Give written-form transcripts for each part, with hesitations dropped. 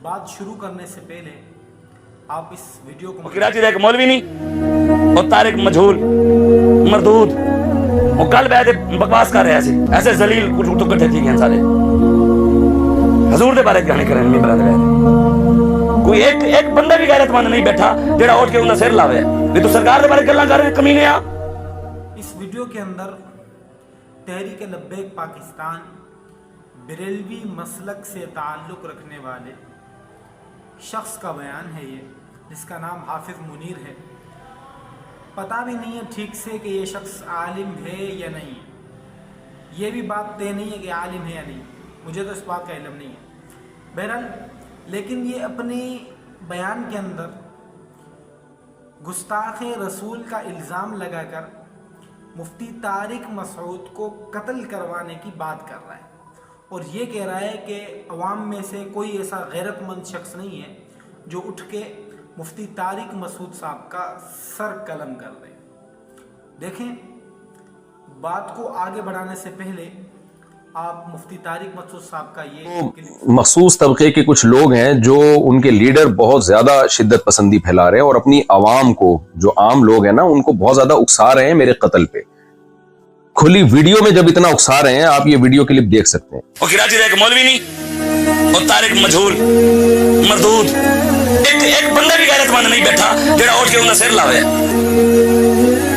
بات شروع کرنے سے پہلے آپ اس ویڈیو کو کراچی کا ایک مولوی نہیں اور طارق مجہول مردود وہ کل بیٹھے بکواس کر رہے ہیں ایسے ذلیل تو کٹھے تھی ہیں سارے حضور دے بارے گانے کریں نہیں برادر کوئی ایک بندہ بھی غیرت مند نہیں بیٹھا جڑا اٹھ کے انہاں سر لاوے یہ تو سرکار دے بارے گلاں کر رہے ہیں کمینے آ. اس ویڈیو کے اندر تحریک لبیک پاکستان بریلوی مسلک سے تعلق رکھنے والے شخص کا بیان ہے یہ، جس کا نام حافظ منیر ہے. پتہ بھی نہیں ہے ٹھیک سے کہ یہ شخص عالم ہے یا نہیں. یہ بھی بات طے نہیں ہے کہ عالم ہے یا نہیں، مجھے تو اس بات کا علم نہیں ہے. بہرحال لیکن یہ اپنی بیان کے اندر گستاخ رسول کا الزام لگا کر مفتی طارق مسعود کو قتل کروانے کی بات کر رہا ہے، اور یہ کہہ رہا ہے کہ عوام میں سے کوئی ایسا غیرت مند شخص نہیں ہے جو اٹھ کے مفتی طارق مسعود صاحب کا سر قلم کر دے. دیکھیں، بات کو آگے بڑھانے سے پہلے آپ مفتی طارق مسعود صاحب کا یہ مخصوص طبقے کے کچھ لوگ ہیں جو ان کے لیڈر بہت زیادہ شدت پسندی پھیلا رہے ہیں اور اپنی عوام کو، جو عام لوگ ہیں نا، ان کو بہت زیادہ اکسا رہے ہیں میرے قتل پہ. کھلی ویڈیو میں جب اتنا اکسا رہے ہیں، آپ یہ ویڈیو کلپ دیکھ سکتے ہیں. وہ کراچی کا ایک مولوی نہیں اور طارق مجہول مردود ایک بندہ بھی غیرت مند نہیں بیٹھا جڑا اٹھ کے انہاں سر لاوے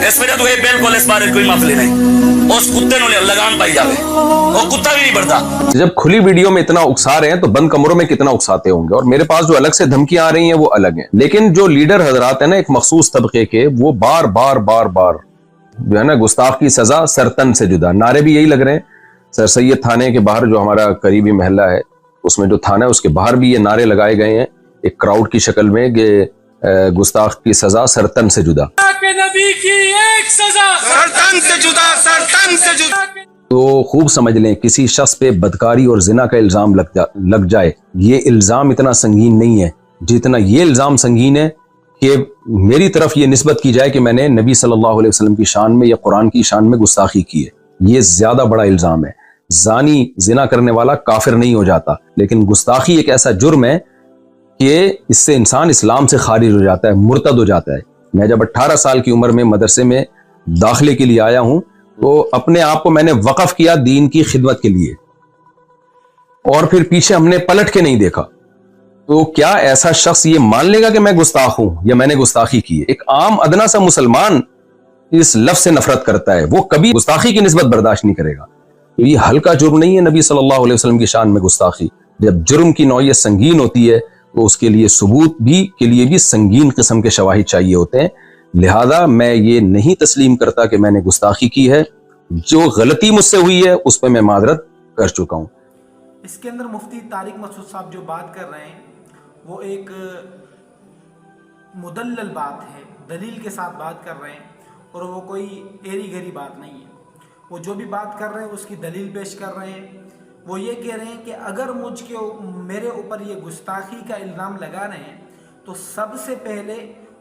اس وجہ تو یہ بالکل اس بارے کوئی معافی نہیں. اس کتے نو لگام پائی جاوے، وہ کتا بھی نہیں بڑھتا. جب کھلی ویڈیو میں اتنا اکسا رہے ہیں تو بند کمروں میں کتنا اکساتے ہوں گے. اور میرے پاس جو الگ سے دھمکیاں آ رہی ہیں وہ الگ ہیں. لیکن جو لیڈر حضرات ہیں نا ایک مخصوص طبقے کے، وہ بار بار جو ہے نا گستاخ کی سزا سرتن سے جدا، نعرے بھی یہی لگ رہے ہیں. سر سید تھانے کے باہر جو ہمارا قریبی محلہ ہے، اس میں جو تھانہ ہے اس کے باہر بھی یہ نعرے لگائے گئے ہیں ایک کراؤڈ کی شکل میں کہ گستاخ کی سزا سرتن سے جدا. نبی کی ایک سزا سرتن سے جدا، سرتن سے جدا. تو خوب سمجھ لیں، کسی شخص پہ بدکاری اور زنا کا الزام لگ جائے، یہ الزام اتنا سنگین نہیں ہے جتنا یہ الزام سنگین ہے کہ میری طرف یہ نسبت کی جائے کہ میں نے نبی صلی اللہ علیہ وسلم کی شان میں یا قرآن کی شان میں گستاخی کی ہے. یہ زیادہ بڑا الزام ہے. زانی زنا کرنے والا کافر نہیں ہو جاتا، لیکن گستاخی ایک ایسا جرم ہے کہ اس سے انسان اسلام سے خارج ہو جاتا ہے، مرتد ہو جاتا ہے. میں جب 18 سال کی عمر میں مدرسے میں داخلے کے لیے آیا ہوں تو اپنے آپ کو میں نے وقف کیا دین کی خدمت کے لیے، اور پھر پیچھے ہم نے پلٹ کے نہیں دیکھا. تو کیا ایسا شخص یہ مان لے گا کہ میں گستاخ ہوں یا میں نے گستاخی کی ہے؟ ایک عام ادنا سا مسلمان اس لفظ سے نفرت کرتا ہے، وہ کبھی گستاخی کی نسبت برداشت نہیں کرے گا. یہ ہلکا جرم نہیں ہے نبی صلی اللہ علیہ وسلم کی شان میں گستاخی. جب جرم کی نوعیت سنگین ہوتی ہے تو اس کے لیے ثبوت کے لیے بھی سنگین قسم کے شواہد چاہیے ہوتے ہیں. لہذا میں یہ نہیں تسلیم کرتا کہ میں نے گستاخی کی ہے. جو غلطی مجھ سے ہوئی ہے اس پہ میں معذرت کر چکا ہوں. اس کے اندر مفتی طارق مسعود صاحب جو بات کر رہے ہیں وہ ایک مدلل بات ہے، دلیل کے ساتھ بات کر رہے ہیں، اور وہ کوئی ایری گھری بات نہیں ہے. وہ جو بھی بات کر رہے ہیں اس کی دلیل پیش کر رہے ہیں. وہ یہ کہہ رہے ہیں کہ اگر میرے اوپر یہ گستاخی کا الزام لگا رہے ہیں تو سب سے پہلے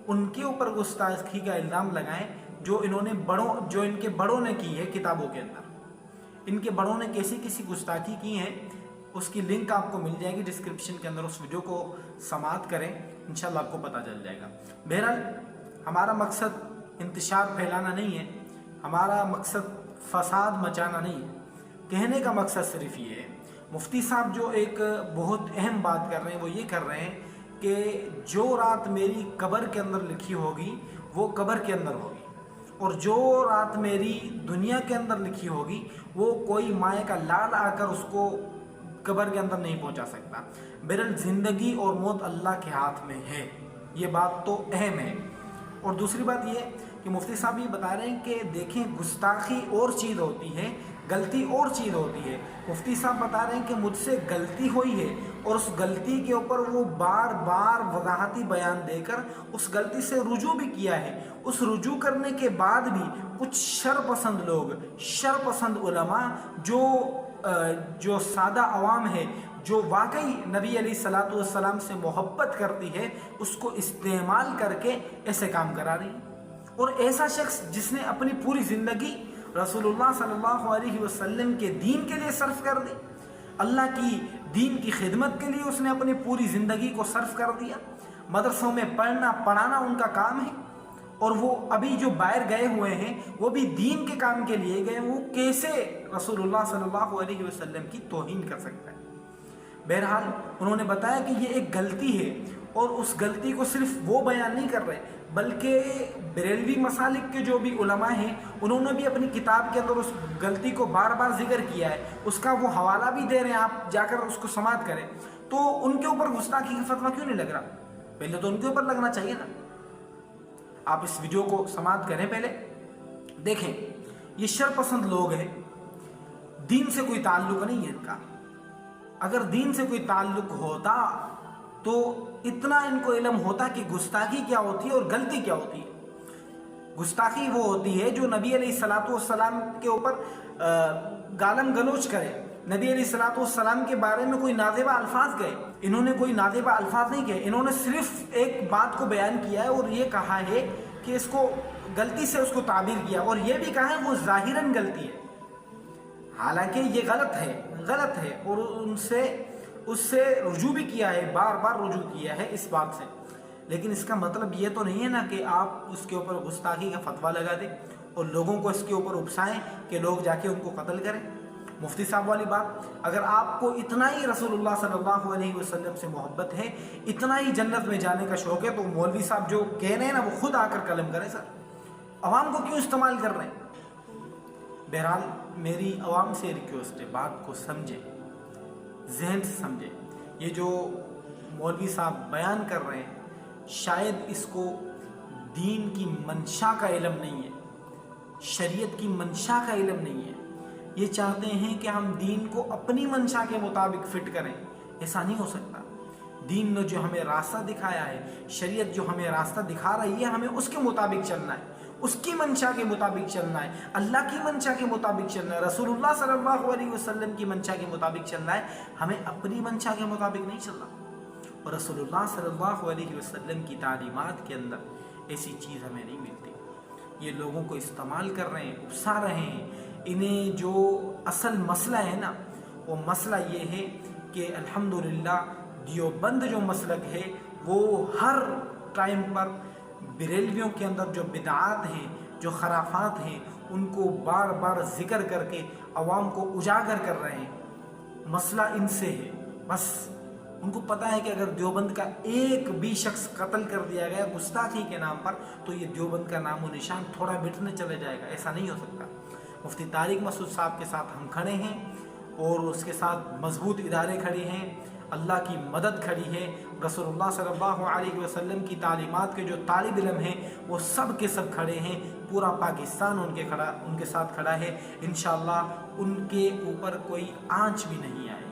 ان کے اوپر گستاخی کا الزام لگائیں جو ان کے بڑوں نے کی ہے کتابوں کے اندر. ان کے بڑوں نے کیسی گستاخی کی ہیں اس کی لنک آپ کو مل جائے گی ڈسکرپشن کے اندر. اس ویڈیو کو سماعت کریں، انشاءاللہ آپ کو پتہ چل جائے گا. بہرحال ہمارا مقصد انتشار پھیلانا نہیں ہے، ہمارا مقصد فساد مچانا نہیں ہے. کہنے کا مقصد صرف یہ ہے. مفتی صاحب جو ایک بہت اہم بات کر رہے ہیں وہ یہ کر رہے ہیں کہ جو رات میری قبر کے اندر لکھی ہوگی وہ قبر کے اندر ہوگی، اور جو رات میری دنیا کے اندر لکھی ہوگی وہ کوئی مائع کا لال آ کر اس کو قبر کے اندر نہیں پہنچا سکتا. بہرحال زندگی اور موت اللہ کے ہاتھ میں ہے، یہ بات تو اہم ہے. اور دوسری بات یہ کہ مفتی صاحب یہ بتا رہے ہیں کہ دیکھیں گستاخی اور چیز ہوتی ہے، غلطی اور چیز ہوتی ہے. مفتی صاحب بتا رہے ہیں کہ مجھ سے غلطی ہوئی ہے اور اس غلطی کے اوپر وہ بار وضاحتی بیان دے کر اس غلطی سے رجوع بھی کیا ہے. اس رجوع کرنے کے بعد بھی کچھ شرپسند لوگ، شرپسند علماء جو سادہ عوام ہے، جو واقعی نبی علیہ الصلوۃ والسلام سے محبت کرتی ہے، اس کو استعمال کر کے ایسے کام کرا رہی. اور ایسا شخص جس نے اپنی پوری زندگی رسول اللہ صلی اللہ علیہ وسلم کے دین کے لیے صرف کر دی، اللہ کی دین کی خدمت کے لیے اس نے اپنی پوری زندگی کو صرف کر دیا. مدرسوں میں پڑھنا پڑھانا ان کا کام ہے, اور وہ ابھی جو باہر گئے ہوئے ہیں وہ بھی دین کے کام کے لیے گئے, وہ کیسے رسول اللہ صلی اللہ علیہ وسلم کی توہین کر سکتا ہے؟ بہرحال انہوں نے بتایا کہ یہ ایک غلطی ہے, اور اس غلطی کو صرف وہ بیان نہیں کر رہے بلکہ بریلوی مسالک کے جو بھی علماء ہیں انہوں نے بھی اپنی کتاب کے اندر اس غلطی کو بار بار ذکر کیا ہے, اس کا وہ حوالہ بھی دے رہے ہیں, آپ جا کر اس کو سماعت کریں. تو ان کے اوپر گستاخی کا فتویٰ کیوں نہیں لگ رہا؟ پہلے تو ان کے اوپر لگنا چاہیے نا. آپ اس ویڈیو کو سماعت کریں, پہلے دیکھیں. یہ شرپسند لوگ ہیں, دین سے کوئی تعلق نہیں ہے ان کا. اگر دین سے کوئی تعلق ہوتا تو اتنا ان کو علم ہوتا کہ گستاخی کیا ہوتی ہے اور غلطی کیا ہوتی ہے. گستاخی وہ ہوتی ہے جو نبی علیہ الصلوۃ والسلام کے اوپر گالم گلوچ کرے, نبی علیہ الصلوۃ والسلام کے بارے میں کوئی نازیبہ الفاظ گئے. انہوں نے کوئی نازیبہ الفاظ نہیں کہے, انہوں نے صرف ایک بات کو بیان کیا ہے اور یہ کہا ہے کہ اس کو غلطی سے اس کو تعبیر کیا, اور یہ بھی کہا ہے وہ ظاہراً غلطی ہے, حالانکہ یہ غلط ہے, اور اس سے رجوع بھی کیا ہے, بار بار رجوع کیا ہے اس بات سے. لیکن اس کا مطلب یہ تو نہیں ہے نا کہ آپ اس کے اوپر گستاخی کا فتویٰ لگا دیں اور لوگوں کو اس کے اوپر اکسائیں کہ لوگ جا کے ان کو قتل کریں. مفتی صاحب والی بات, اگر آپ کو اتنا ہی رسول اللہ صلی اللہ علیہ وسلم سے محبت ہے, اتنا ہی جنت میں جانے کا شوق ہے, تو مولوی صاحب جو کہہ رہے ہیں نا وہ خود آ کر قلم کریں. سر عوام کو کیوں استعمال کر رہے ہیں؟ بہرحال میری عوام سے ریکویسٹ ہے, بات کو سمجھیں, ذہن سے سمجھیں. یہ جو مولوی صاحب بیان کر رہے ہیں شاید اس کو دین کی منشا کا علم نہیں ہے, شریعت کی منشا کا علم نہیں ہے. یہ چاہتے ہیں کہ ہم دین کو اپنی منشا کے مطابق فٹ کریں. ایسا نہیں ہو سکتا. دین نے جو ہمیں راستہ دکھایا ہے, شریعت جو ہمیں راستہ دکھا رہی ہے, ہمیں اس کے مطابق چلنا ہے, اس کی منشا کے مطابق چلنا ہے, اللہ کی منشا کے مطابق چلنا ہے, رسول اللہ صلی اللہ علیہ وسلم کی منشا کے مطابق چلنا ہے. ہمیں اپنی منشا کے مطابق نہیں چلنا. اور رسول اللہ صلی اللہ علیہ وسلم کی تعلیمات کے اندر ایسی چیز ہمیں نہیں ملتی. یہ لوگوں کو استعمال کر رہے ہیں, اکسا رہے ہیں. انہیں جو اصل مسئلہ ہے نا, وہ مسئلہ یہ ہے کہ الحمدللہ دیوبند جو مسلک ہے وہ ہر ٹائم پر بریلویوں کے اندر جو بدعات ہیں, جو خرافات ہیں, ان کو بار بار ذکر کر کے عوام کو اجاگر کر رہے ہیں. مسئلہ ان سے ہے. بس ان کو پتہ ہے کہ اگر دیوبند کا ایک بھی شخص قتل کر دیا گیا گستاخی کے نام پر تو یہ دیوبند کا نام و نشان تھوڑا مٹنے چلے جائے گا. ایسا نہیں ہو سکتا. مفتی طارق مسعود صاحب کے ساتھ ہم کھڑے ہیں, اور اس کے ساتھ مضبوط ادارے کھڑے ہیں, اللہ کی مدد کھڑی ہے. رسول اللہ صلی اللہ علیہ وسلم کی تعلیمات کے جو طالب علم ہیں وہ سب کے سب کھڑے ہیں. پورا پاکستان ان کے ساتھ کھڑا ہے. انشاءاللہ ان کے اوپر کوئی آنچ بھی نہیں آئے.